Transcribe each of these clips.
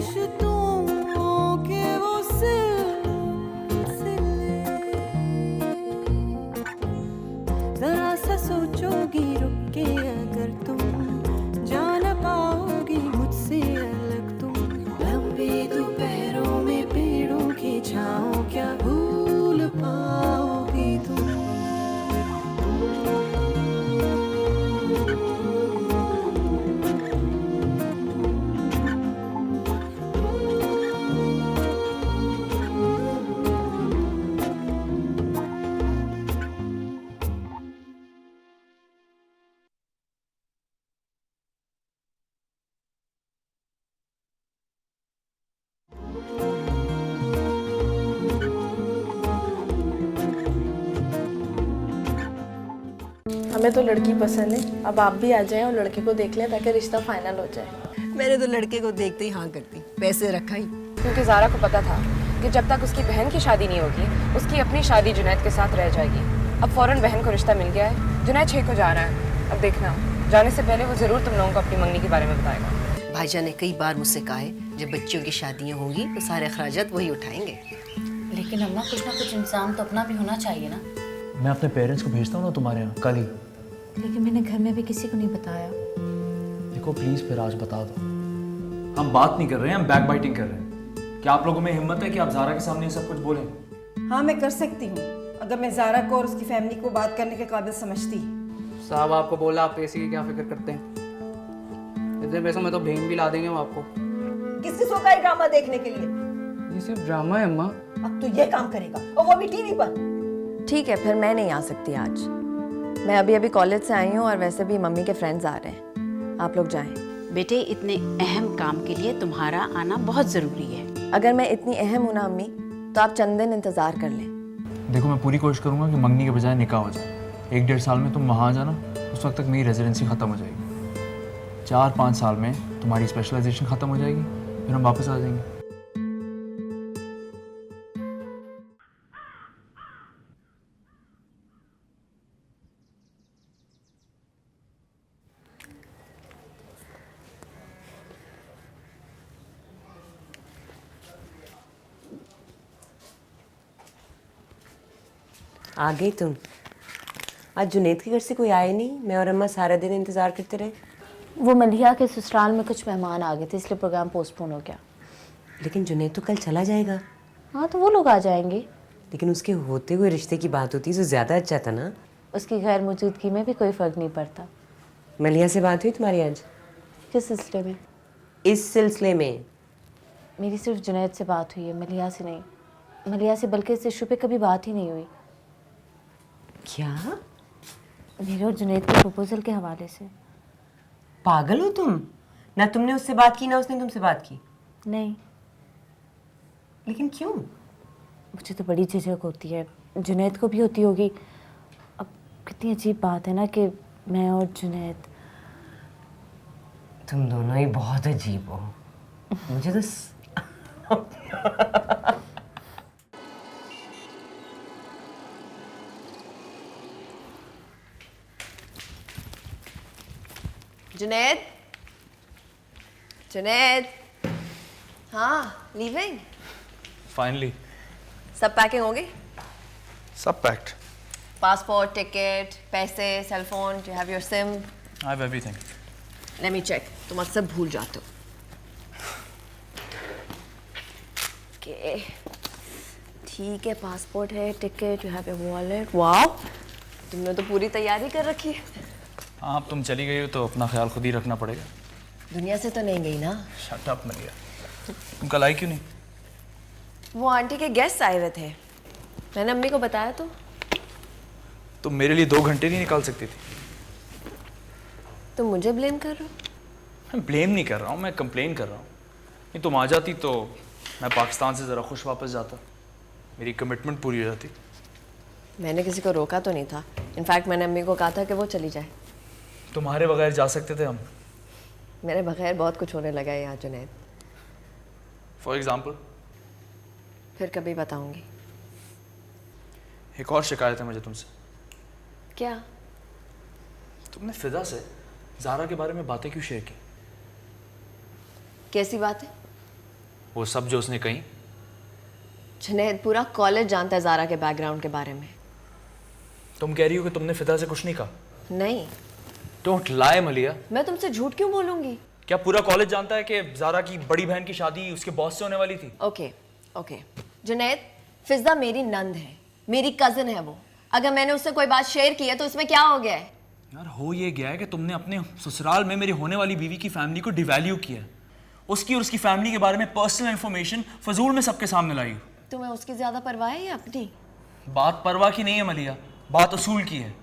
रिश्तों के वो सिलसिले, जरा सा सोचोगी रुक के अगर तुम, जान पाओगी मुझसे अलग तुम। लंबी दोपहरों में पेड़ों की छाँव क्या भूल पाओगी तुम। हमें तो लड़की पसंद है, अब आप भी आ जाएं और लड़के को देख लें ताकि रिश्ता फाइनल हो जाए। मैंने तो लड़के को देखते ही हाँ करती, पैसे रखा ही। क्योंकि ज़ारा को पता था कि जब तक उसकी बहन की शादी नहीं होगी उसकी अपनी शादी जुनैद के साथ रह जाएगी। अब फौरन बहन को रिश्ता मिल गया है, जुनैद 6 को जा रहा है। अब देखना, जाने से पहले वो ज़रूर तुम लोगों को अपनी मंगनी के बारे में बताएगा। भाईजान ने कई बार मुझसे कहा है जब बच्चियों की शादियाँ होंगी तो सारे अखराजात वही उठाएंगे। लेकिन अम्मा कुछ ना कुछ इंतजाम तो अपना भी होना चाहिए ना। मैं अपने पेरेंट्स को भेजता हूँ ना तुम्हारे यहाँ कल ही। लेकिन मैंने घर में भी किसी को नहीं बताया। देखो प्लीज़ फिर आज बता दो। हम बात नहीं कर रहे हैं, हम बैक बाइटिंग कर रहे हैं। क्या आप लोगों में हिम्मत है कि आप ज़ारा के सामने ये सब कुछ बोलें? हाँ मैं कर सकती हूँ, अगर मैं ज़ारा को और उसकी फैमिली को बात करने के काबिल समझती। साहब आपको बोला, आप पैसे की क्या फिक्र करते हैं? इतने पैसों में तो बहन भी ला देंगे हम आपको। किसने सोचा है ड्रामा देखने के लिए? ये सिर्फ ड्रामा है अम्मा। अब तो ये काम करेगा और वो भी टीवी पर। ठीक है, फिर मैं नहीं आ सकती आज। मैं अभी अभी कॉलेज से आई हूँ और वैसे भी मम्मी के फ्रेंड्स आ रहे हैं। आप लोग जाएं। बेटे इतने अहम काम के लिए तुम्हारा आना बहुत जरूरी है। अगर मैं इतनी अहम हूँ ना अम्मी, तो आप चंद दिन इंतज़ार कर लें। देखो मैं पूरी कोशिश करूँगा कि मंगनी के बजाय निकाह हो जाए। 1-1.5 साल में तुम वहाँ आ जाना, उस वक्त तक मेरी रेजिडेंसी ख़त्म हो जाएगी। 4-5 साल में तुम्हारी स्पेशलाइजेशन ख़त्म हो जाएगी, फिर हम वापस आ जाएंगे। आ गई तुम? आज जुनैद के घर से कोई आया नहीं, मैं और अम्मा सारा दिन इंतजार करते रहे। वो मलिया के ससुराल में कुछ मेहमान आ गए थे, इसलिए प्रोग्राम पोस्टपोन हो गया। लेकिन जुनैद तो कल चला जाएगा। हाँ तो वो लोग आ जाएंगे। लेकिन उसके होते हुए रिश्ते की बात होती तो ज्यादा अच्छा था ना। उसकी गैर मौजूदगी में भी कोई फर्क नहीं पड़ता। मलिया से बात हुई तुम्हारी आज? किस सिलसिले में? इस सिलसिले में मेरी सिर्फ जुनैद से बात हुई है, मलिया से नहीं। मलिया से बल्कि इस इशू पे कभी बात ही नहीं हुई। क्या? मेरे और जुनैद के प्रपोजल के हवाले से। पागल हो तुम? ना तुमने उससे बात की ना उसने तुमसे बात की। नहीं। लेकिन क्यों? मुझे तो बड़ी झिझक होती है, जुनैद को भी होती होगी। अब कितनी अजीब बात है ना कि मैं और जुनैद। तुम दोनों ही बहुत अजीब हो। मुझे तो जुनैद, जुनैद, हाँ लीविंग? फाइनली सब पैकिंग हो गई? सब पैक्ड। पासपोर्ट, टिकट, पैसे, cell phone, do you have your SIM? I have everything. Let me check. तुम अक्सर भूल जाते हो। ओके ठीक है, पासपोर्ट है, ticket, you have your wallet. Wow, तुमने तो पूरी तैयारी कर रखी है। हाँ अब तुम चली गई हो तो अपना ख्याल खुद ही रखना पड़ेगा। दुनिया से तो नहीं गई ना? शट अप मलिया, तुम कल आई क्यों नहीं? वो आंटी के गेस्ट आए हुए थे, मैंने अम्मी को बताया तो। तुम मेरे लिए 2 घंटे नहीं निकाल सकती थी? तुम मुझे ब्लेम कर रहे हो? मैं ब्लेम नहीं कर रहा हूँ, मैं कंप्लेन कर रहा हूँ। नहीं तुम आ जाती तो मैं पाकिस्तान से ज़रा खुश वापस जाता, मेरी कमिटमेंट पूरी हो जाती। मैंने किसी को रोका तो नहीं था। इनफैक्ट मैंने अम्मी को कहा था कि वो चली जाए। तुम्हारे बगैर जा सकते थे हम। मेरे बगैर बहुत कुछ होने लगा है यहाँ जुनैद। For example? फिर कभी बताऊंगी। एक और शिकायत है मुझे तुमसे। क्या? तुमने फिदा से ज़ारा के बारे में बातें क्यों शेयर की? कैसी बात है? वो सब जो उसने कही? जुनैद पूरा कॉलेज जानता है ज़ारा के बैकग्राउंड के बारे में। तुम कह रही हो कि तुमने फिदा से कुछ नहीं कहा? नहीं, डोंट लाई मलिया। मैं तुमसे झूठ क्यों बोलूँगी? क्या पूरा कॉलेज जानता है कि ज़ारा की बड़ी बहन की शादी उसके बॉस से होने वाली थी? ओके जुनैद, फिजा मेरी नंद है, मेरी कज़न है वो। अगर मैंने उससे कोई बात शेयर की है तो उसमें क्या हो गया है? यार हो ये गया है कि तुमने अपने ससुराल में मेरी होने वाली बीवी की फैमिली को डिवैल्यू किया है। उसकी और उसकी फैमिली के बारे में पर्सनल इंफॉर्मेशन फजूल में सबके सामने लाई। तुम्हें उसकी ज़्यादा परवाह है या अपनी? बात परवाह की नहीं है मलिया, बात असूल की है।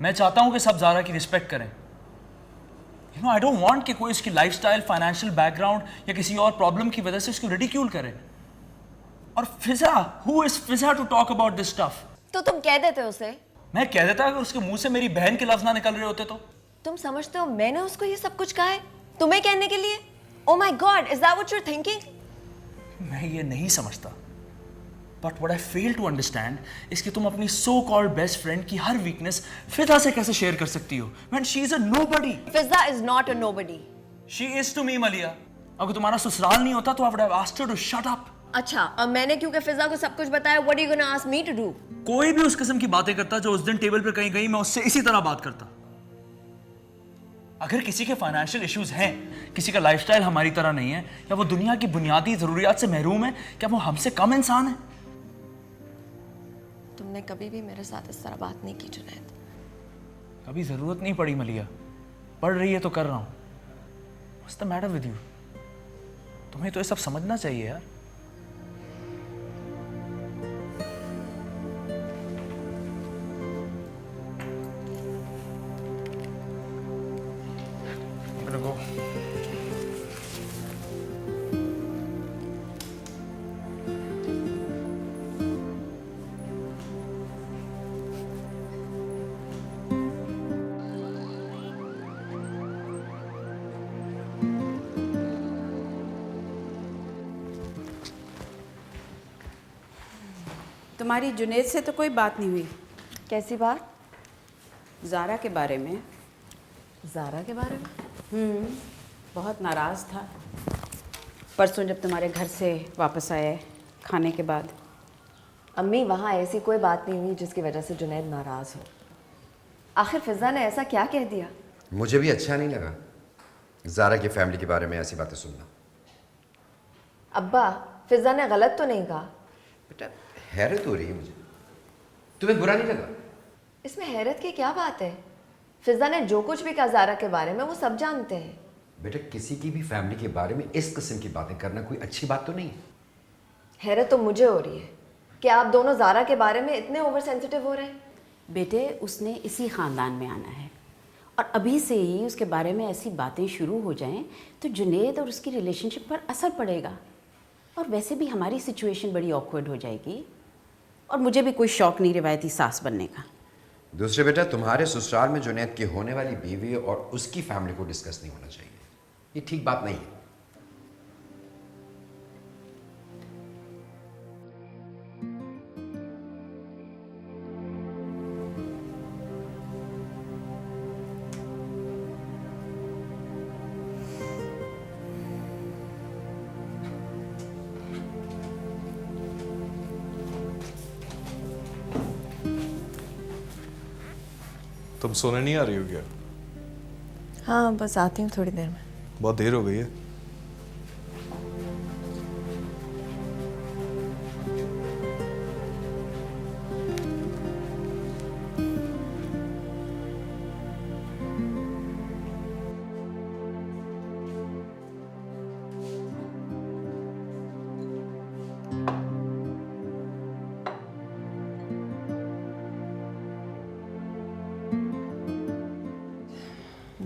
मैं चाहता हूँ कि सब ज़ारा की रिस्पेक्ट करें। You know I don't want कि कोई उसकी लाइफस्टाइल, फाइनेंशियल बैकग्राउंड या किसी और प्रॉब्लम की वजह से उसको रिडिक्यूल करे। और Fiza, who is Fiza to talk about this stuff? तो तुम कह देते उसे। मैं कह देता अगर उसके मुंह से मेरी बहन के लफ्ज ना निकल रहे होते तो। तुम समझते हो मैंने उसको ये सब कुछ कहा है तुम्हें कहने के लिए? Oh my God, is that what you are thinking? मैं ये नहीं समझता, but what I fail to understand is कि तुम अपनी सो कॉल्ड बेस्ट फ्रेंड की हर वीकनेस फिदा से कैसे शेयर कर सकती हो when she is a nobody? Fiza is not a nobody. She is to me मलिया। अगर तुम्हारा ससुराल नहीं होता तो I would have asked her to shut up. अच्छा, अब मैंने क्योंकि फिजा को सब कुछ बताया, what are you gonna ask me to do? कोई भी उस किस्म की बातें करता जो उस दिन टेबल पर कहीं गई, मैं उससे इसी तरह बात करता। अगर किसी के फाइनेंशियल इश्यूज हैं, किसी का लाइफस्टाइल हमारी तरह नहीं है, या वो दुनिया की बुनियादी जरूरियात से महरूम है, क्या वो हमसे कम इंसान है? तुमने कभी भी मेरे साथ इस तरह बात नहीं की जुनैद। कभी जरूरत नहीं पड़ी मलिया, पढ़ रही है तो कर रहा हूं। What's the matter with you? तुम्हें तो ये सब समझना चाहिए यार। I'm gonna go. तुम्हारी जुनैद से तो कोई बात नहीं हुई? कैसी बात? ज़ारा के बारे में। ज़ारा के बारे में? बहुत नाराज़ था परसों जब तुम्हारे घर से वापस आए खाने के बाद। अम्मी, वहाँ ऐसी कोई बात नहीं हुई जिसकी वजह से जुनैद नाराज़ हो। आखिर फिजा ने ऐसा क्या कह दिया? मुझे भी अच्छा नहीं लगा ज़ारा की फैमिली के बारे में ऐसी बातें सुनना। अब्बा, फिजा ने गलत तो नहीं कहा? बेटा हैरत हो रही है मुझे, तुम्हें बुरा नहीं लगा? इसमें हैरत की क्या बात है? फिजा ने जो कुछ भी कहा ज़ारा के बारे में वो सब जानते हैं। बेटा किसी की भी फैमिली के बारे में इस किस्म की बातें करना कोई अच्छी बात तो नहीं है। हैरत तो मुझे हो रही है कि आप दोनों ज़ारा के बारे में इतने ओवर सेंसिटिव हो रहे हैं। बेटे उसने इसी ख़ानदान में आना है और अभी से ही उसके बारे में ऐसी बातें शुरू हो जाएं तो जुनैद और उसकी रिलेशनशिप पर असर पड़ेगा। और वैसे भी हमारी सिचुएशन बड़ी ऑकवर्ड हो जाएगी और मुझे भी कोई शौक़ नहीं रिवायती सास बनने का। दूसरे बेटा तुम्हारे ससुराल में जुनैद की होने वाली बीवी और उसकी फैमिली को डिस्कस नहीं होना चाहिए, ये ठीक बात नहीं है। तुम सोने नहीं आ रही हो क्या? हाँ, बस आती हूँ थोड़ी देर में। बहुत देर हो गई है।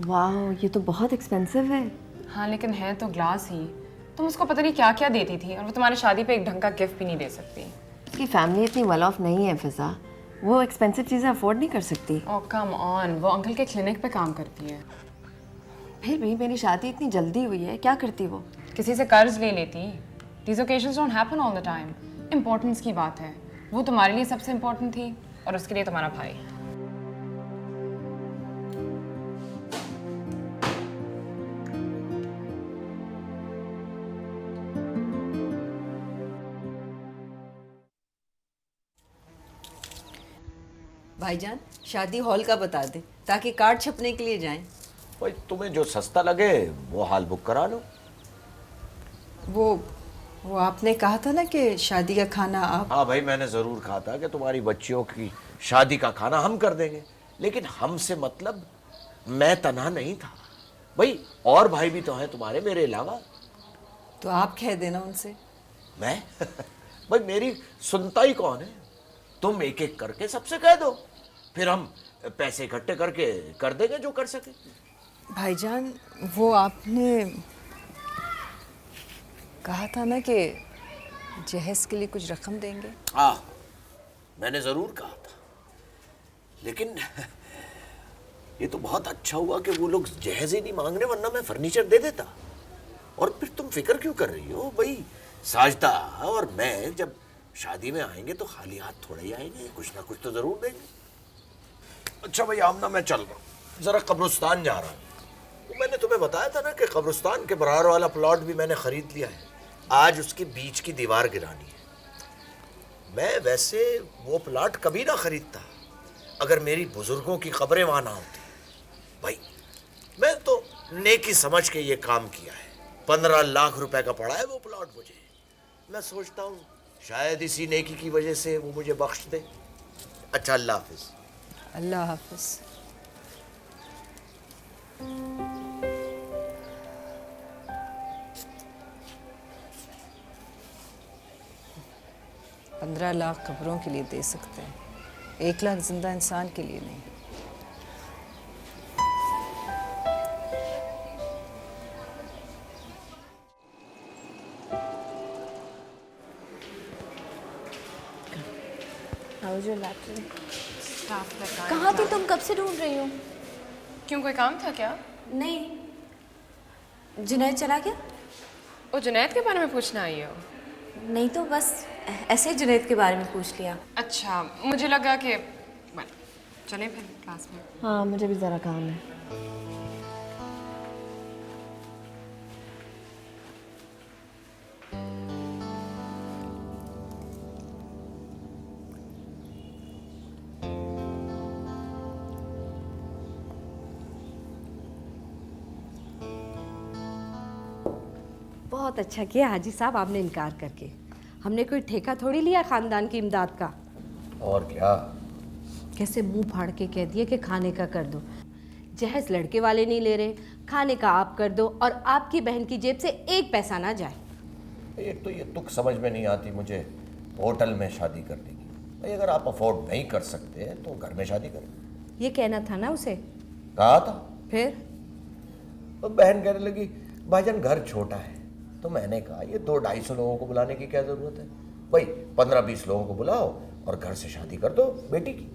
वाह, ये तो बहुत एक्सपेंसिव है। हाँ, लेकिन है तो ग्लास ही। तुम उसको पता नहीं क्या क्या देती थी और वो तुम्हारी शादी पे एक ढंग का गिफ्ट भी नहीं दे सकती। उसकी फैमिली इतनी वेल ऑफ नहीं है फिजा, वो एक्सपेंसिव चीज़ें अफोर्ड नहीं कर सकती। ओह कम ऑन, वो अंकल के क्लिनिक पे काम करती है। फिर भी मेरी शादी इतनी जल्दी हुई है, क्या करती वो? किसी से कर्ज ले लेती। These occasions don't happen all the time. Importance की बात है। वो तुम्हारे लिए सबसे इम्पोर्टेंट थी और उसके लिए तुम्हारा भाई। भाईजान शादी हॉल का बता दे ताकि कार्ड छपने के लिए जाएं। भाई तुम्हें जो सस्ता लगे वो हॉल बुक करा लो। वो आपने कहा था ना कि शादी का खाना आप। हाँ भाई, मैंने जरूर कहा था कि तुम्हारी बच्चियों की शादी का खाना हम कर देंगे, लेकिन हमसे मतलब मैं तन्हा नहीं था भाई, और भाई भी तो हैं तुम्हारे मेरे अलावा। तो आप कह देना उनसे। मैं भाई मेरी सुनता ही कौन है, तुम एक एक करके सबसे कह दो, फिर हम पैसे इकट्ठे करके कर देंगे जो कर सके। भाईजान वो आपने कहा था ना कि जहेज के लिए कुछ रकम देंगे। हाँ, मैंने जरूर कहा था, लेकिन ये तो बहुत अच्छा हुआ कि वो लोग जहेज ही नहीं मांग रहे, वरना मैं फर्नीचर दे देता। और फिर तुम फिक्र क्यों कर रही हो भाई, साजदा और मैं जब शादी में आएंगे तो खाली हाथ थोड़ा ही आएंगे, कुछ ना कुछ तो जरूर देंगे। अच्छा भाई आमना, मैं चल रहा हूँ, जरा कब्रिस्तान जा रहा हूँ। तो मैंने तुम्हें बताया था ना कि कब्रिस्तान के बराबर वाला प्लॉट भी मैंने खरीद लिया है, आज उसके बीच की दीवार गिरानी है। मैं वैसे वो प्लॉट कभी ना खरीदता अगर मेरी बुजुर्गों की कब्रें वहां ना होती। भाई मैं तो नेकी समझ के ये काम किया है, 15 लाख रुपए का पड़ा है वो प्लॉट मुझे। मैं सोचता हूँ शायद इसी नेकी की वजह से वो मुझे बख्श दे। अच्छा, अल्लाह हाफिज। अल्लाह हाफिज। पंद्रह लाख कब्रों के लिए दे सकते हैं, 1 लाख जिंदा इंसान के लिए नहीं। कहाँ थी तुम, कब से ढूंढ रही हो? क्यों, कोई काम था क्या? नहीं, जुनैद चला गया? वो जुनैद के बारे में पूछना आई हो? नहीं तो बस ऐसे ही जुनैद के बारे में पूछ लिया। अच्छा, मुझे लगा कि चलें फिर क्लास में। हाँ, मुझे भी ज़रा काम है। बहुत अच्छा किया हाजी साहब आपने इनकार करके। हमने कोई ठेका थोड़ी लिया खानदान की इमदाद का। और क्या, कैसे मुंह फाड़ के कह दिया कि खाने का कर दो। जहेज लड़के वाले नहीं ले रहे, खाने का आप कर दो और आपकी बहन की जेब से 1 पैसा ना जाए। एक तो ये तुक समझ में नहीं आती मुझे होटल में शादी करने की। भाई अगर आप अफोर्ड नहीं कर सकते तो घर में शादी करें। ये कहना था ना उसे। कहा था। फिर तो बहन कहने लगी भाईजान घर छोटा है, तो मैंने कहा ये 200-250 लोगों को बुलाने की क्या जरूरत है, भाई 15-20 लोगों को बुलाओ और घर से शादी कर दो बेटी की।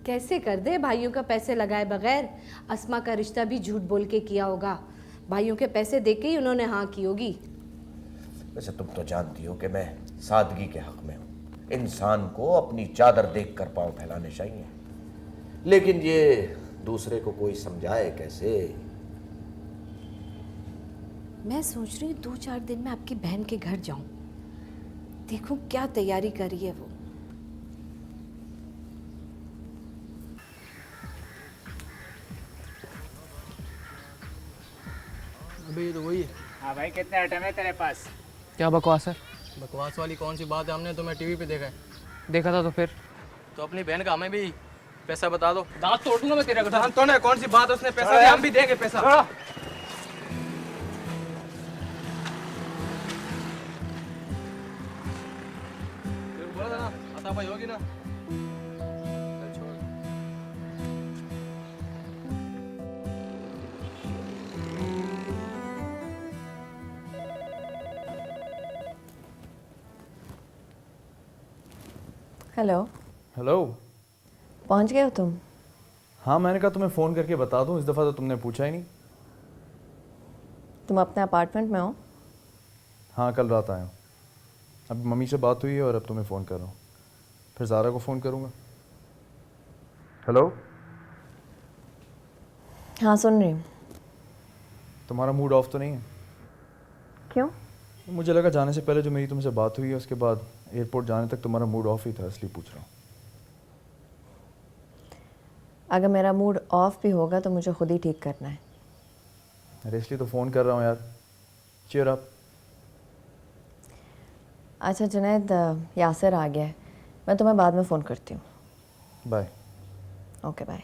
कैसे कर दे, भाइयों का पैसे लगाए बगैर। अस्मा का रिश्ता भी झूठ बोल के किया होगा, भाइयों के पैसे दे के ही उन्होंने हाँ की होगी। वैसे तुम तो जानती हो कि मैं सादगी के हक में हूँ, इंसान को अपनी चादर देख कर पाँव फैलाने चाहिए, लेकिन ये दूसरे को कोई समझाए कैसे। मैं सोच रही हूँ 2-4 दिन में आपकी बहन के घर जाऊं, देखूं क्या तैयारी कर रही है वो। अबे ये तो वही है। हाँ भाई, कितने आइटम है तेरे पास? क्या बकवास है? बकवास वाली कौन सी बात है, हमने तुम्हें टीवी पे देखा है। देखा था तो फिर? तो अपनी बहन का हमें भी पैसा बता दो। दांत तोड़ दूंगा मैं तेरा। दांत तोड़ना है, कौन सी बात, उसने पैसा दिया, हम भी देंगे पैसा। बोला था ना, हाथापाई होगी ना। हेलो। हेलो। पहुंच गए हो तुम? हाँ, मैंने कहा तुम्हें फ़ोन करके बता दूं, इस दफ़ा तो तुमने पूछा ही नहीं। तुम अपने अपार्टमेंट में हो? हाँ, कल रात आया हूँ। अब मम्मी से बात हुई है और अब तुम्हें फ़ोन कर रहा हूँ, फिर ज़ारा को फ़ोन करूँगा। हेलो। हाँ, सुन रही हूँ। तुम्हारा मूड ऑफ तो नहीं है? क्यों? मुझे लगा जाने से पहले जो मेरी तुमसे बात हुई है उसके बाद एयरपोर्ट जाने तक तुम्हारा मूड ऑफ ही था, इसलिए पूछ रहा हूँ। अगर मेरा मूड ऑफ भी होगा तो मुझे खुद ही ठीक करना है। अरे इसलिए तो फ़ोन कर रहा हूँ यार, चीयर अप। अच्छा जुनैद, यासिर आ गया है, मैं तुम्हें बाद में फ़ोन करती हूँ। बाय। Okay bye.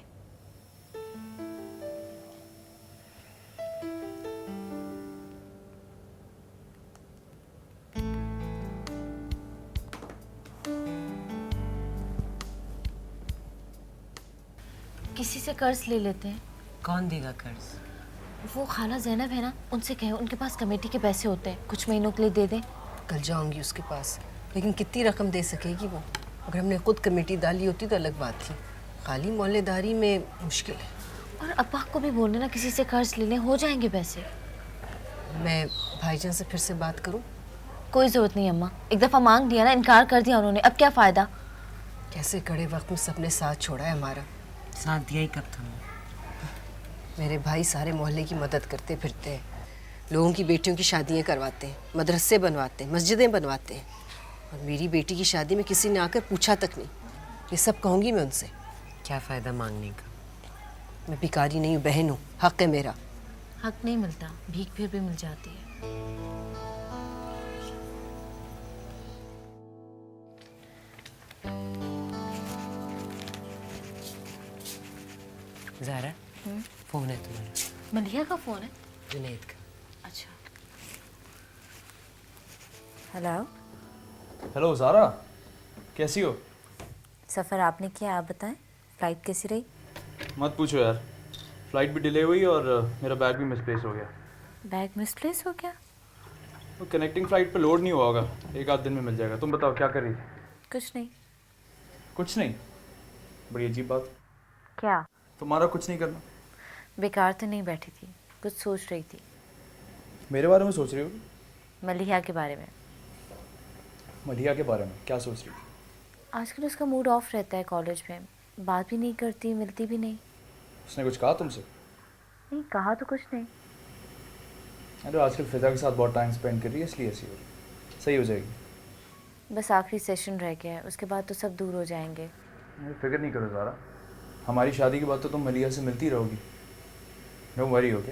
किसी से कर्ज ले लेते हैं। कौन देगा कर्ज? वो खाला ज़ैनब है ना, उनसे कहें, उनके पास कमेटी के पैसे होते हैं, कुछ महीनों के लिए दे दें। कल जाऊंगी उसके पास, लेकिन कितनी रकम दे सकेगी वो? अगर हमने खुद कमेटी डाली होती तो अलग बात थी, खाली मोहल्लेदारी में मुश्किल है। और अब्बा को भी बोलने ना किसी से कर्ज ले लें, हो जाएंगे पैसे। मैं भाईजान से फिर से बात करूं? कोई ज़रूरत नहीं अम्मा, एक दफ़ा मांग दिया ना, इनकार कर दिया उन्होंने, अब क्या फ़ायदा। कैसे कड़े वक्त में सबने साथ छोड़ा है हमारा। साथ दिया ही कब था? मेरे भाई सारे मोहल्ले की मदद करते फिरते हैं, लोगों की बेटियों की शादियां करवाते हैं, मदरसे बनवाते हैं, मस्जिदें बनवाते हैं, और मेरी बेटी की शादी में किसी ने आकर पूछा तक नहीं। ये सब कहूँगी मैं उनसे। क्या फ़ायदा मांगने का? मैं भिखारी नहीं हूँ, बहन हूँ, हक है मेरा। हक नहीं मिलता, भीख फिर भी मिल जाती है। ज़ारा, फ़ोन है तुम्हारा? मलिया का फ़ोन है? जुनैद का। अच्छा। हेलो। हेलो ज़ारा, कैसी हो? सफ़र आपने किया, आप बताएं, फ़्लाइट कैसी रही? मत पूछो यार, फ़्लाइट भी डिले हुई और मेरा बैग भी मिसप्लेस हो गया। बैग मिसप्लेस हो गया? तो कनेक्टिंग फ़्लाइट पे लोड नहीं हुआ होगा, एक आध दिन में मिल जाएगा। तुम बताओ क्या कर रही थी? कुछ नहीं। कुछ नहीं? बड़ी अजीब बात। क्या? तुम्हारा कुछ नहीं करना? बेकार तो नहीं बैठी थी, कुछ सोच रही थी। मेरे बारे में सोच रही हो? मलिहा के बारे में। मलिया के बारे में क्या सोच रही थी? आजकल उसका मूड ऑफ रहता है कॉलेज में, बात भी नहीं करती, मिलती भी नहीं। उसने कुछ कहा तुमसे? नहीं कहा तो कुछ नहीं। अरे आजकल फिजा के साथ बहुत टाइम स्पेंड कर रही है, इसलिए ऐसी हो रही। सही हो जाएगी। बस आखिरी सेशन रह गया है, उसके बाद तो सब दूर हो जाएंगे। फिक्र नहीं करो ज़ारा, हमारी शादी के बाद तो तुम मलिया से मिलती रहोगी। Don't worry. ओके?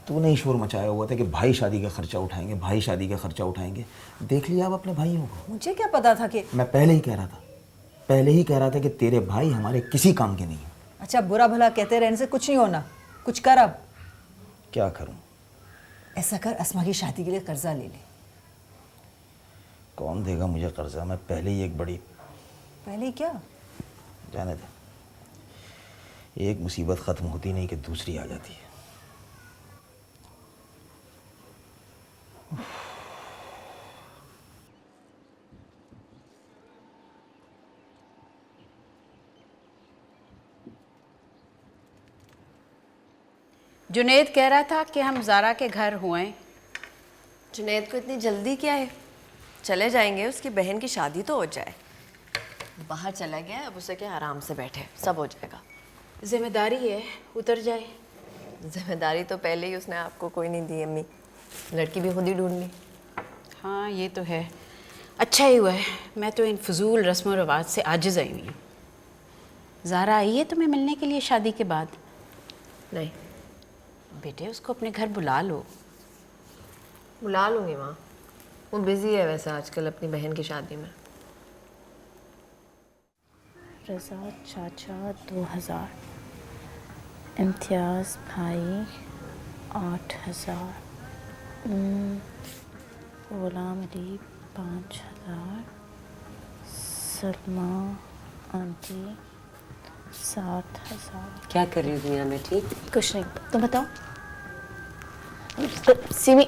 तूने ही शोर मचाया हुआ था कि भाई शादी का खर्चा उठाएंगे, भाई शादी का खर्चा उठाएंगे। देख लिया अब अपने भाइयों को। मुझे क्या पता था कि मैं पहले ही कह रहा था कि तेरे भाई हमारे किसी काम के नहीं हैं। अच्छा, बुरा भला कहते रहने से कुछ नहीं होना, कुछ कर। अब क्या करूं? ऐसा कर, अस्मा की शादी के लिए कर्जा ले ले। कौन देगा मुझे कर्जा? मैं पहले ही एक बड़ी। पहले क्या? जाने दे, एक मुसीबत ख़त्म होती नहीं कि दूसरी आ जाती है। जुनैद कह रहा था कि हम ज़ारा के घर हुए। जुनैद को इतनी जल्दी क्या है? चले जाएंगे, उसकी बहन की शादी तो हो जाए। बाहर चला गया, अब उसे क्या, आराम से बैठे, सब हो जाएगा। जिम्मेदारी है, उतर जाए। जिम्मेदारी तो पहले ही उसने आपको कोई नहीं दी अम्मी, लड़की भी खुद ही ढूंढ ली। हाँ ये तो है, अच्छा ही हुआ है। मैं तो इन फजूल रस्म व रवाज से आजिज़ आई हुई हूँ। ज़ारा आई है तुम्हें मिलने के लिए शादी के बाद? नहीं। बेटे उसको अपने घर बुला लो। बुला लूँगी माँ, वो बिज़ी है वैसे आजकल अपनी बहन की शादी में। रज़ा चाचा 2000, इम्तियाज़ भाई 8000, ग़ुलाम अली 5000, सलमा आंटी 7000। क्या कर रही हो दुनिया में? ठीक? कुछ नहीं, तुम बताओ। सिमी,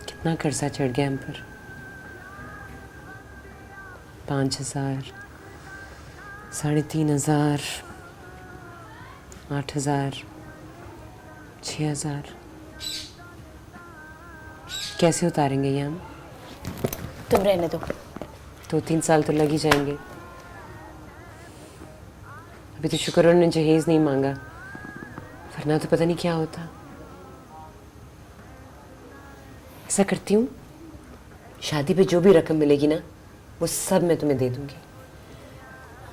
कितना कर्जा चढ़ गया हम पर? 5000, 3500, 8000, 6000। कैसे उतारेंगे ये हम? तुम रहने दो। 2-3 साल तो लग ही जाएंगे। अभी तो शुक्र उन्होंने जहेज नहीं मांगा, वरना तो पता नहीं क्या होता। ऐसा करती हूँ, शादी पे जो भी रकम मिलेगी ना वो सब मैं तुम्हें दे दूँगी।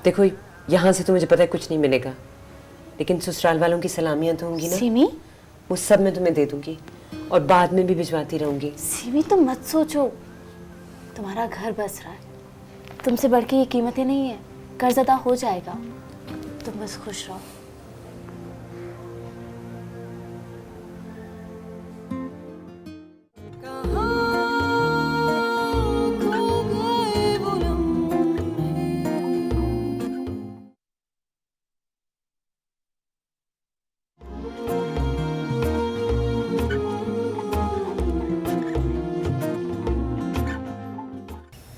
देखो यहाँ से तो मुझे पता है कुछ नहीं मिलेगा, लेकिन ससुराल वालों की सलामियाँ तो होंगी ना सिमी, वो सब मैं तुम्हें दे दूँगी और बाद में भी भिजवाती रहूँगी। सिमी तुम मत सोचो, तुम्हारा घर बस रहा है, तुमसे बढ़ के ये कीमतें नहीं है, कर्ज अदा हो जाएगा, तुम बस खुश रहो।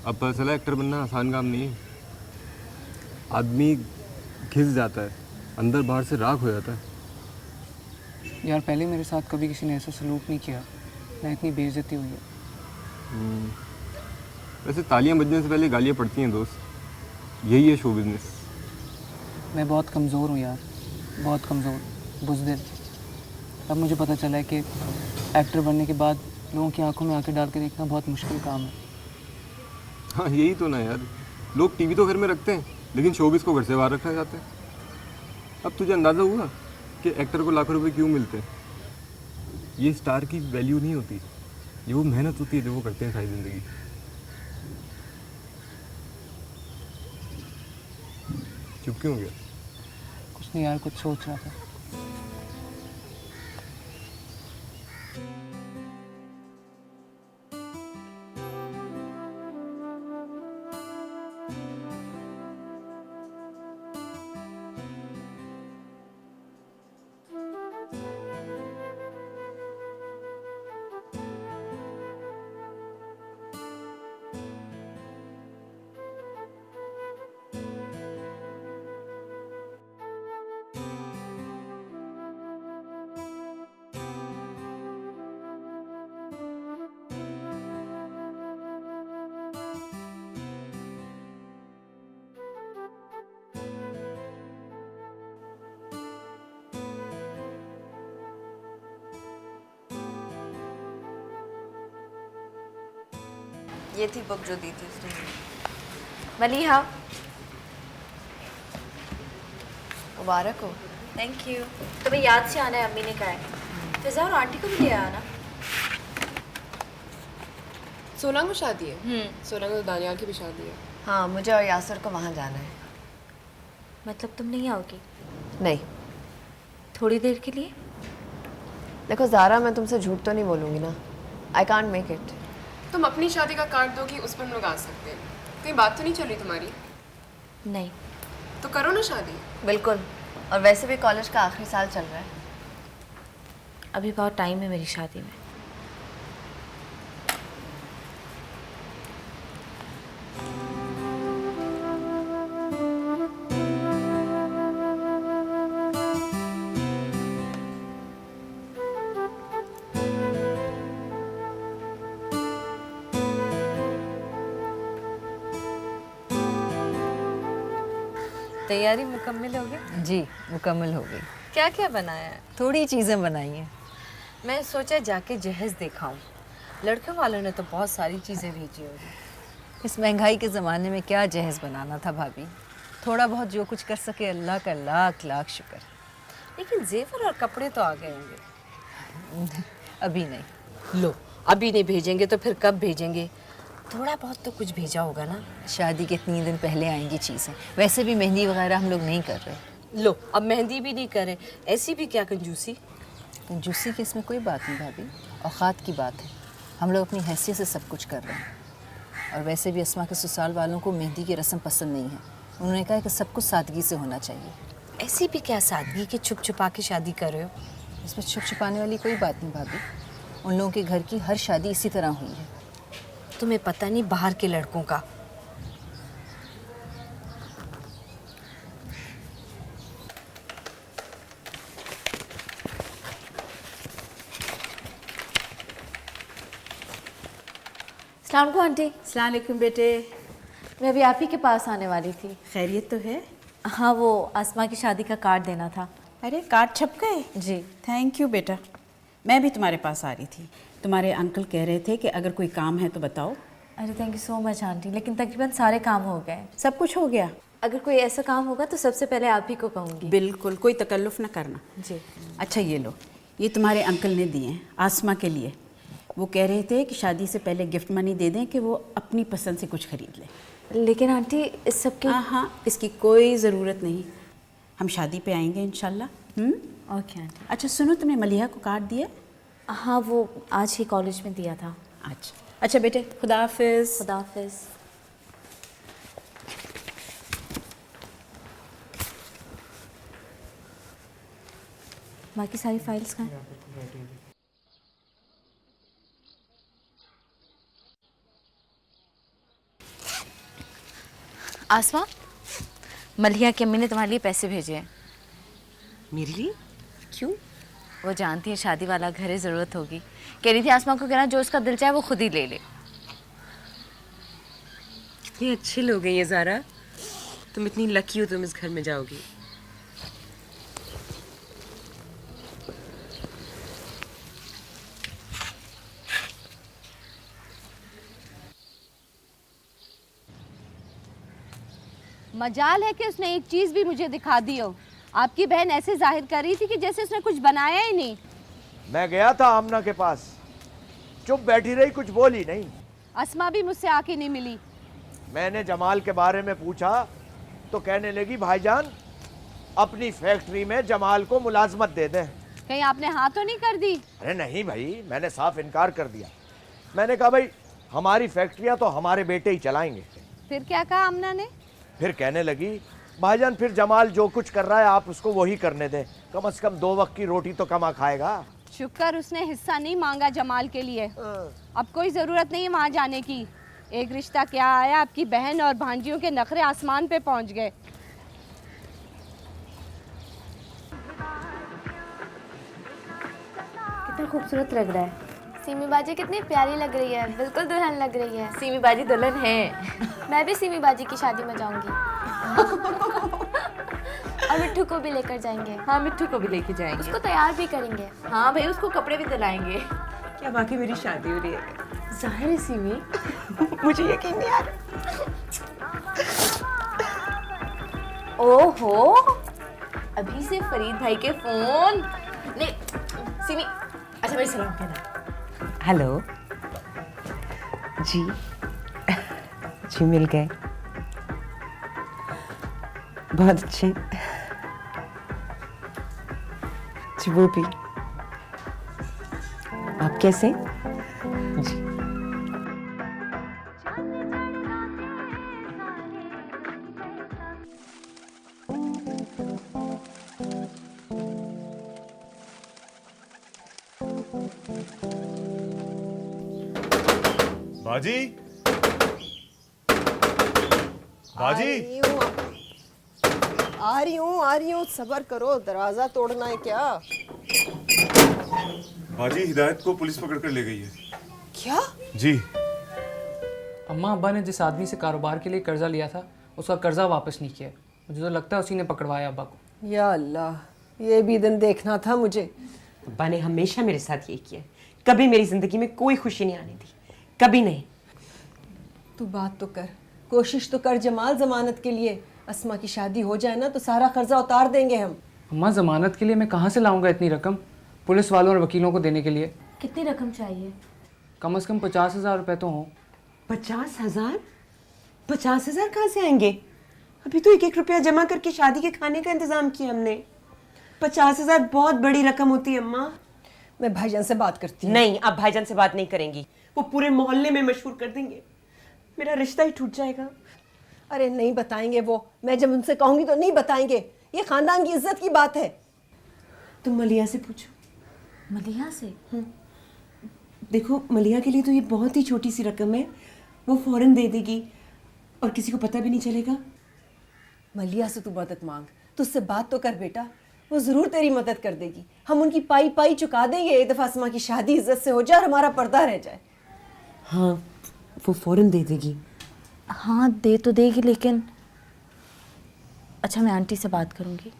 अब पता चला एक्टर बनना आसान काम नहीं है। आदमी घिस जाता है, अंदर बाहर से राख हो जाता है। यार पहले मेरे साथ कभी किसी ने ऐसा सलूक नहीं किया, ना इतनी बेइज्जती हुई है। वैसे तालियां बजने से पहले गालियां पड़ती हैं दोस्त, यही है शो बिजनेस। मैं बहुत कमज़ोर हूँ यार, बहुत कमज़ोर, बुज़दिल। अब मुझे पता चला है कि एक्टर बनने के बाद लोगों की आंखों में आंखें डाल के देखना बहुत मुश्किल काम है। हाँ यही तो ना यार, लोग टीवी तो घर में रखते हैं लेकिन शोबिस को घर से बाहर रखना चाहते हैं। अब तुझे अंदाज़ा हुआ कि एक्टर को लाखों रुपए क्यों मिलते हैं? ये स्टार की वैल्यू नहीं होती, ये वो मेहनत होती है जो वो करते हैं सारी ज़िंदगी। चुप क्यों हो गया? कुछ नहीं यार, कुछ सोच रहा था। ये थी बुक जो दी थी उसने। मलिहा, मुबारक हो। Thank you. तुम्हें याद से आना है, अम्मी ने कहा है। फिजा और आंटी को भी ले आना। सोलंग में शादी है? सोलंग में तो दानियाल की भी शादी है। हाँ, मुझे और यासर को वहाँ जाना है। मतलब तुम नहीं आओगी? नहीं। थोड़ी देर के लिए? देखो ज़ारा, मैं तुमसे झूठ तो नहीं बोलूँगी ना। I can't make it. तुम अपनी शादी का कार्ड दोगी, उस पर हम लोग आ सकते हैं। कहीं बात तो नहीं चल रही तुम्हारी? नहीं। तो करो ना शादी। बिल्कुल, और वैसे भी कॉलेज का आखिरी साल चल रहा है। अभी बहुत टाइम है मेरी शादी में। तैयारी मुकम्मल हो गई? जी मुकम्मल हो गई। क्या क्या बनाया है? थोड़ी चीज़ें बनाई हैं। मैं सोचा जाके जहेज़ दिखाऊं। लड़कों वालों ने तो बहुत सारी चीज़ें भेजी होगी। इस महंगाई के ज़माने में क्या जहेज़ बनाना था भाभी, थोड़ा बहुत जो कुछ कर सके अल्लाह का लाख लाख शुक्र। लेकिन जेवर और कपड़े तो आ गए होंगे। अभी नहीं। लो, अभी नहीं भेजेंगे तो फिर कब भेजेंगे? थोड़ा बहुत तो कुछ भेजा होगा ना। शादी के 3 दिन पहले आएंगी चीज़ें। वैसे भी मेहंदी वगैरह हम लोग नहीं कर रहे। लो, अब मेहंदी भी नहीं करे, ऐसी भी क्या कंजूसी? कंजूसी की इसमें कोई बात नहीं भाभी, औकात की बात है। हम लोग अपनी हैसियत से सब कुछ कर रहे हैं। और वैसे भी अस्मा के ससुराल वालों को मेहंदी की रस्म पसंद नहीं है। उन्होंने कहा कि सब कुछ सादगी से होना चाहिए। ऐसी भी क्या सादगी कि छुप छुपा के शादी कर रहे हो? इसमें छुप छुपाने वाली कोई बात नहीं भाभी। उन लोगों के घर की हर शादी इसी तरह हुई है। तुम्हें पता नहीं बाहर के लड़कों का। अस्सलाम वालेकुम आंटी। अस्सलाम वालेकुम बेटे। मैं अभी आप ही के पास आने वाली थी। खैरियत तो है? हाँ, वो आसमा की शादी का कार्ड देना था। अरे कार्ड छप गए? जी। थैंक यू बेटा। मैं भी तुम्हारे पास आ रही थी। तुम्हारे अंकल कह रहे थे कि अगर कोई काम है तो बताओ। अरे thank you so much aunty, लेकिन तकरीबन सारे काम हो गए। सब कुछ हो गया? अगर कोई ऐसा काम होगा तो सबसे पहले आप ही को कहूँगी। बिल्कुल, कोई तकल्लुफ़ ना करना। जी। अच्छा ये लो, ये तुम्हारे अंकल ने दिए हैं आसमा के लिए। वो कह रहे थे कि शादी से पहले गिफ्ट मनी दे दें कि वो अपनी पसंद से कुछ खरीद ले। लेकिन आंटी इस सब के हाँ, इसकी कोई ज़रूरत नहीं। हम शादी पे आएंगे इंशाल्लाह। Okay aunty. अच्छा सुनो, तुमने मलिहा को कार्ड दिया? हाँ, वो आज ही कॉलेज में दिया था। अच्छा बेटे, खुदा हाफिज़। खुदा हाफिज़। बाकी सारी फाइल्स कहाँ हैं? आसमा, मलिहा की अम्मी ने तुम्हारे लिए पैसे भेजे हैं। मेरे लिए? क्यों? वो जानती है शादी वाला घर है, ज़रूरत होगी। कह रही थी आसमा को कहना जो उसका दिल चाहे वो खुद ही ले ले। कितने अच्छे लोग हैं ये ज़ारा। तुम इतनी लकी हो, तुम इस घर में जाओगी। मजाल है कि उसने एक चीज़ भी मुझे दिखा दी हो। आपकी बहन ऐसे जाहिर कर रही थी कि जैसे उसने कुछ बनाया ही नहीं। मैं गया था आमना के पास, चुप बैठी रही, कुछ बोली नहीं। अस्मा भी मुझसे आके नहीं मिली। मैंने जमाल के बारे में पूछा तो कहने लगी भाईजान अपनी फैक्ट्री में जमाल को मुलाजमत दे दें। कहीं आपने हाँ तो नहीं कर दी? अरे नहीं भाई, मैंने साफ इनकार कर दिया। मैंने कहा भाई हमारी फैक्ट्रियां तो हमारे बेटे ही चलाएंगे। फिर क्या कहा आमना ने? फिर कहने लगी भाईजान फिर जमाल जो कुछ कर रहा है आप उसको वही करने दें, कम से कम 2 वक्त की रोटी तो कमा खाएगा। शुक्र उसने हिस्सा नहीं मांगा जमाल के लिए। अब कोई ज़रूरत नहीं है वहाँ जाने की। एक रिश्ता क्या आया, आपकी बहन और भांजियों के नखरे आसमान पे पहुँच गए। कितना खूबसूरत लग रहा है। सीमी बाजी कितनी प्यारी लग रही है, बिल्कुल दुल्हन लग रही है। सीमी बाजी दुल्हन है। मैं भी सीमी बाजी की शादी में जाऊंगी। और मिट्ठू को भी लेकर जाएंगे। हाँ, मिट्ठू को भी लेके जाएंगे। उसको तैयार भी करेंगे। हाँ भाई, उसको कपड़े भी दिलाएंगे। क्या बाकी मेरी शादी हो रही है? जाहिर है सीमी। मुझे यकीन नहीं आ रहा। ओहो, अभी से फरीद भाई के फोन। नहीं सीमी, अच्छा मेरी सलाम कहना। हेलो जी। जी मिल गए, बहुत अच्छे। जी वो भी। आप कैसे? जी बाजी, बाजी, आ रही हूँ, सब्र करो, दरवाजा तोड़ना है क्या? बाजी हिदायत को पुलिस पकड़ कर ले गई है। क्या? जी। अम्मा अब्बा ने जिस आदमी से कारोबार के लिए कर्जा लिया था उसका कर्जा वापस नहीं किया। मुझे तो लगता है उसी ने पकड़वाया अब्बा को। या अल्लाह, ये भी दिन देखना था मुझे। अब्बा ने हमेशा मेरे साथ यही किया, कभी मेरी जिंदगी में कोई खुशी नहीं आने दी, कभी नहीं। तू बात तो कर, कोशिश तो कर जमाल, जमानत के लिए। अस्मा की शादी हो जाए ना तो सारा कर्जा उतार देंगे हम। अम्मा जमानत के लिए मैं कहाँ से लाऊंगा इतनी रकम पुलिस वालों और वकीलों को देने के लिए? कितनी रकम चाहिए? कम से कम 50,000 रुपए तो हों। 50,000? 50,000 कहाँ से आएंगे? अभी तो 1-1 रुपया जमा करके शादी के खाने का इंतजाम किया हमने। 50,000 बहुत बड़ी रकम होती है अम्मा। मैं भाईजान से बात करती हूँ। नहीं, आप भाईजान से बात नहीं करेंगी, वो पूरे मोहल्ले में मशहूर कर देंगे, मेरा रिश्ता ही टूट जाएगा। अरे नहीं बताएंगे वो, मैं जब उनसे कहूंगी तो नहीं बताएंगे, ये खानदान की इज्जत की बात है। तुम मलिया से पूछो। मलिहा से? देखो मलिया के लिए तो ये बहुत ही छोटी सी रकम है, वो फौरन दे देगी और किसी को पता भी नहीं चलेगा। मलिया से तू मदद मांग, तुझसे बात तो कर बेटा, वो जरूर तेरी मदद कर देगी। हम उनकी पाई पाई चुका देंगे, एक दफा अस्मा की शादी इज्जत से हो जाए और हमारा पर्दा रह जाए। हाँ वो फौरन दे देगी। हाँ दे तो देगी, लेकिन अच्छा मैं आंटी से बात करूंगी।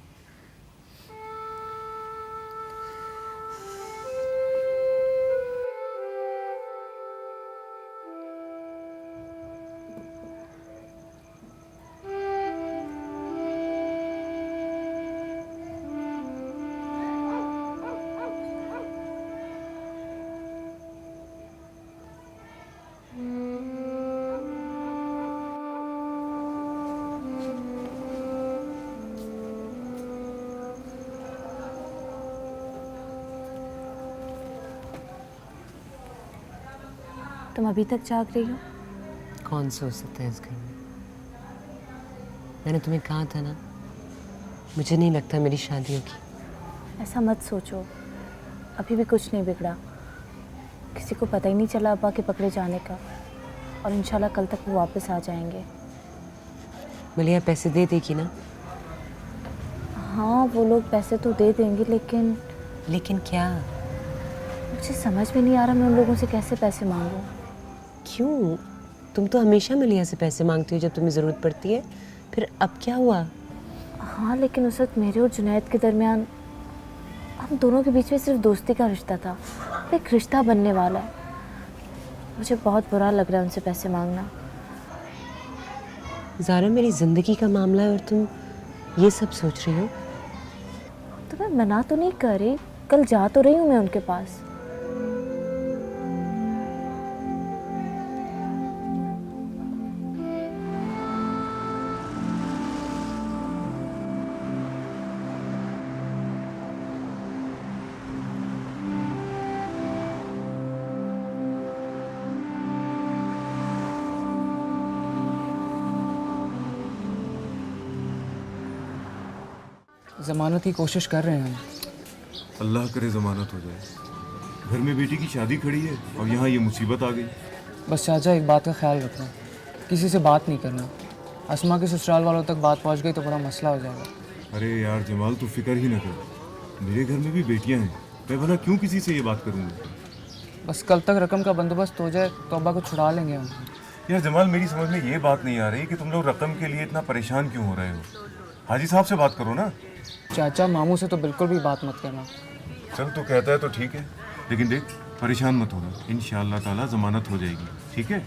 तुम अभी तक जाग रही हो? कौन सोच सकता है इस घर में? मैंने तुम्हें कहा था ना, मुझे नहीं लगता मेरी शादी होगी। ऐसा मत सोचो, अभी भी कुछ नहीं बिगड़ा। किसी को पता ही नहीं चला अब्बा के पकड़े जाने का, और इंशाल्लाह कल तक वो वापस आ जाएंगे। मलिया पैसे दे देगी ना? हाँ, वो लोग पैसे तो दे देंगे, लेकिन लेकिन क्या? मुझे समझ में नहीं आ रहा मैं उन लोगों से कैसे पैसे मांगूं। क्यों? तुम तो हमेशा मलिया से पैसे मांगती हो जब तुम्हें ज़रूरत पड़ती है, फिर अब क्या हुआ? हाँ, लेकिन उस वक्त मेरे और जुनैद के दरमियान, हम दोनों के बीच में सिर्फ दोस्ती का रिश्ता था। एक रिश्ता बनने वाला है। मुझे बहुत बुरा लग रहा है उनसे पैसे मांगना। ज़ारा, मेरी ज़िंदगी का मामला है और तुम ये सब सोच रही हो? तो मैं मना तो नहीं कर रही, कल जा तो रही हूँ मैं उनके पास। ज़मानत की कोशिश कर रहे हैं हम। अल्लाह करे ज़मानत हो जाए। घर में बेटी की शादी खड़ी है और यहाँ ये मुसीबत आ गई। बस चाचा एक बात का ख्याल रखना, किसी से बात नहीं करना। अस्मा के ससुराल वालों तक बात पहुँच गई तो बड़ा मसला हो जाएगा। अरे यार जमाल, तू फिक्र ही ना कर। मेरे घर में भी बेटियाँ हैं, मैं भला क्यों किसी से ये बात करूँगा। बस कल तक रकम का बंदोबस्त हो जाए तो अब्बा को छुड़ा लेंगे हम। यार जमाल, मेरी समझ में ये बात नहीं आ रही कि तुम लोग रकम के लिए इतना परेशान क्यों हो रहे हो। हाजी साहब से बात करो ना। चाचा, मामू से तो बिल्कुल भी बात मत करना। चल तू कहता है तो ठीक है, लेकिन देख परेशान मत होना, इंशाअल्लाह ताला ज़मानत हो जाएगी, ठीक है।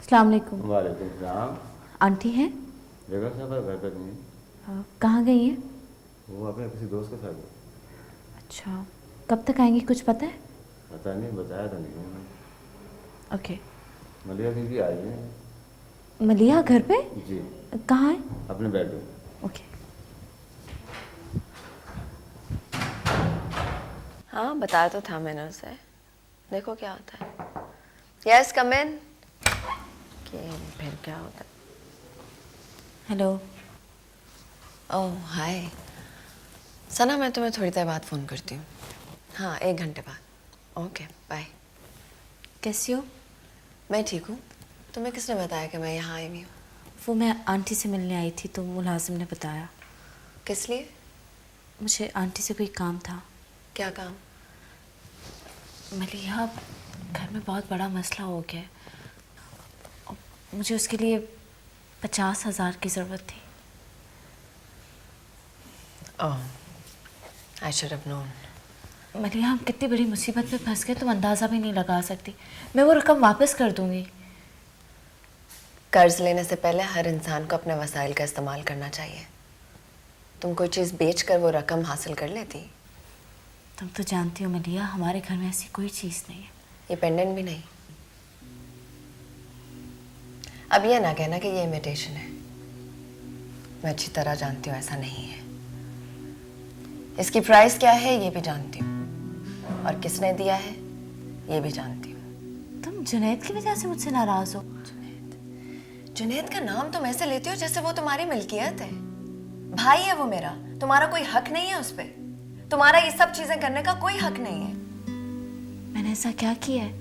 अस्सलाम वालेकुम। वालेकुम सलाम। आंटी हैं? जगह साहब घर पर नहीं है। कहाँ गई हैं? वो अपने किसी दोस्त के साथ गए। अच्छा, कब तक आएंगी कुछ पता है? पता नहीं, बताया तो नहीं उन्होंने। ओके। मलिया दीदी आई है। मलिया घर पे? जी। कहाँ है? अपने बेडरूम। ओके। हाँ, बताया तो था मैंने उसे, देखो क्या होता है। यस, कम इन। फिर क्या होता है? हेलो। ओह हाय सना, मैं तुम्हें थोड़ी देर बाद फ़ोन करती हूँ। हाँ, 1 घंटे बाद। Okay bye. कैसी हो? मैं ठीक हूँ। तुम्हें किसने बताया कि मैं यहाँ आई हुई हूँ? वो मैं आंटी से मिलने आई थी तो मुलाजिम ने बताया। किस लिए? मुझे आंटी से कोई काम था। क्या काम? मलिया, घर में बहुत बड़ा मसला हो गया है। मुझे उसके लिए 50,000 की ज़रूरत थी। ओह, आई शुड हैव नोन। मलिया, हम कितनी बड़ी मुसीबत में फंस गए तुम अंदाज़ा भी नहीं लगा सकती। मैं वो रकम वापस कर दूंगी। कर्ज लेने से पहले हर इंसान को अपने वसाइल का इस्तेमाल करना चाहिए। तुम कोई चीज़ बेच कर वो रकम हासिल कर लेती। तुम तो जानती हो मलिया, हमारे घर में ऐसी कोई चीज़ नहीं है। ये पेंडेंट भी नहीं। अब ये ना कहना कि ये इमिटेशन है। मैं अच्छी तरह जानती हूँ ऐसा नहीं है। इसकी प्राइस क्या है ये भी जानती हूँ, और किसने दिया है ये भी जानती हूँ। तुम जुनैद की वजह से मुझसे नाराज हो? जुनैद का नाम तुम ऐसे लेती हो जैसे वो तुम्हारी मिल्कियत है। भाई है वो मेरा, तुम्हारा कोई हक नहीं है उस पर। तुम्हारा ये सब चीजें करने का कोई हक नहीं है। मैंने ऐसा क्या किया है?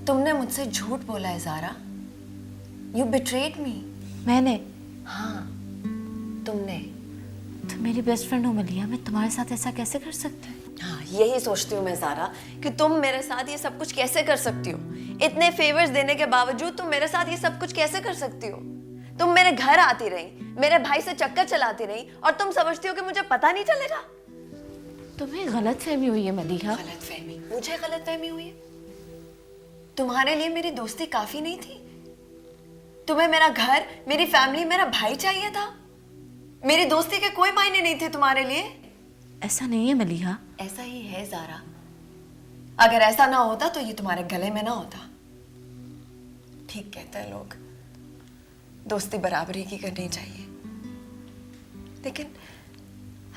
तुमने मुझसे झूठ बोला है ज़ारा। You betrayed me। मैंने? हाँ, तुमने। तुम मेरी बेस्ट फ्रेंड हो मलिया, मैं तुम्हारे साथ ऐसा कैसे कर सकती हूँ? हाँ, यही सोचती हूँ मैं ज़ारा कि तुम मेरे साथ ये सब कुछ कैसे कर सकती हो। इतने फेवर्स देने के बावजूद तुम मेरे साथ ये सब कुछ कैसे कर सकती हो। तुम मेरे घर आती रही, मेरे भाई से चक्कर चलाती रही, और तुम समझती हो कि मुझे पता नहीं चलेगा। तुम्हें गलतफहमी हुई है मलिया। गलतफहमी? मुझे गलतफहमी हुई है? तुम्हारे लिए मेरी दोस्ती काफी नहीं थी? तुम्हें मेरा घर, मेरी फैमिली, मेरा भाई चाहिए था? मेरी दोस्ती के कोई मायने नहीं थे तुम्हारे लिए? ऐसा नहीं है मलिहा। ऐसा ही है ज़ारा। अगर ऐसा ना होता तो ये तुम्हारे गले में ना होता। ठीक कहते हैं लोग, दोस्ती बराबरी की करनी चाहिए, लेकिन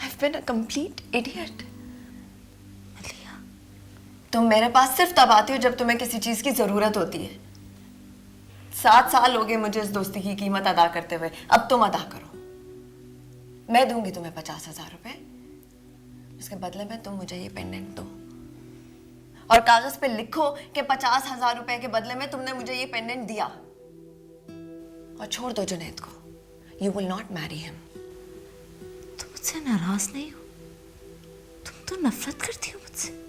I've been a complete idiot. तुम मेरे पास सिर्फ तब आती हो जब तुम्हें किसी चीज की जरूरत होती है। 7 साल हो गए मुझे इस दोस्ती की कीमत अदा करते हुए, अब तुम अदा करो। मैं दूंगी तुम्हें 50,000 रुपए, उसके बदले में तुम मुझे ये पेंडेंट दो और कागज पे लिखो कि 50,000 रुपए के बदले में तुमने मुझे ये पेंडेंट दिया, और छोड़ दो जुनैद को। You will not marry him. तुम मुझसे नाराज नहीं हो? तुम तो नफरत करती हो मुझसे।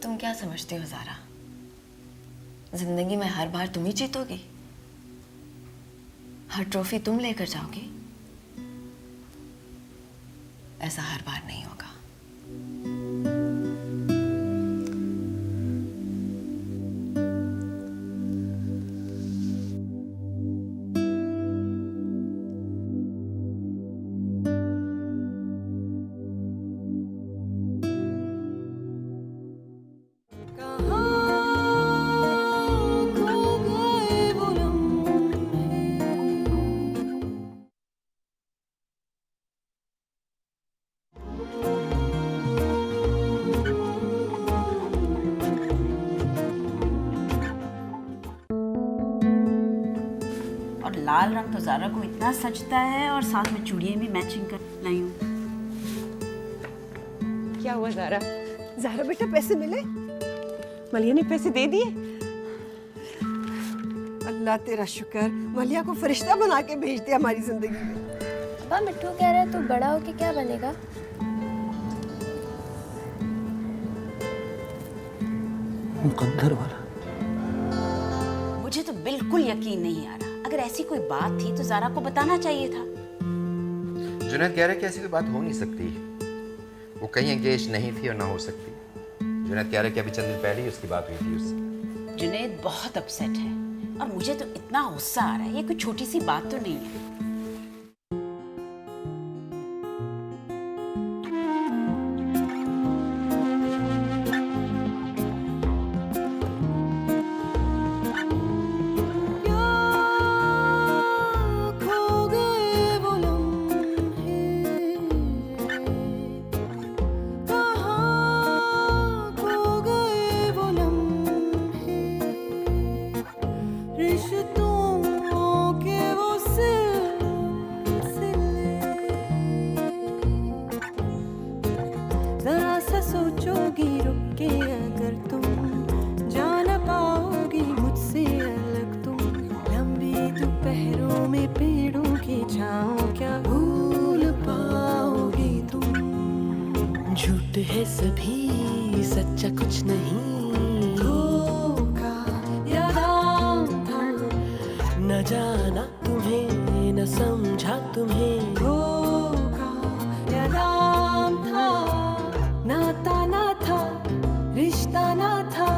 तुम क्या समझती हो ज़ारा, जिंदगी में हर बार तुम ही जीतोगी? हर ट्रॉफी तुम लेकर जाओगी? ऐसा हर बार नहीं होगा। और लाल रंग तो ज़ारा को इतना सजता है, और साथ में चूड़ियाँ भी मैचिंग कर लाई हूँ। क्या हुआ ज़ारा? ज़ारा बेटा पैसे मिले? मलिया ने पैसे दे दिए? अल्लाह तेरा शुक्र, मलिया को फरिश्ता बना के भेज दिया हमारी जिंदगी में। अब्बा मिट्टू कह रहा है तू बड़ा होके क्या बनेगा? मुकद्दर वाला। मुझे तो बिल्कुल यकीन नहीं आ रहा। अगर ऐसी कोई बात थी तो ज़ारा को बताना चाहिए था। जुनैद कह रहे कि ऐसी कोई बात हो नहीं सकती, वो कहीं एंगेज नहीं थी और ना हो सकती। जुनैद कह रहे कि अभी चंद दिन पहले ही उसकी बात हुई थी उससे। जुनैद बहुत अपसेट है, और मुझे तो इतना गुस्सा आ रहा है। ये कोई छोटी सी बात तो नहीं है। सोचोगी रुक के अगर तुम जा न पाओगी मुझसे अलग तुम। लंबी दोपहरों में पेड़ों की छाँव क्या भूल पाओगी तुम। झूठ है सभी सच्चा कुछ नहीं, धोखा या दाम था, न जाना तुम्हें न समझा तुम्हें। धोखा या दाम था, नाता ना था, रिश्ता ना था,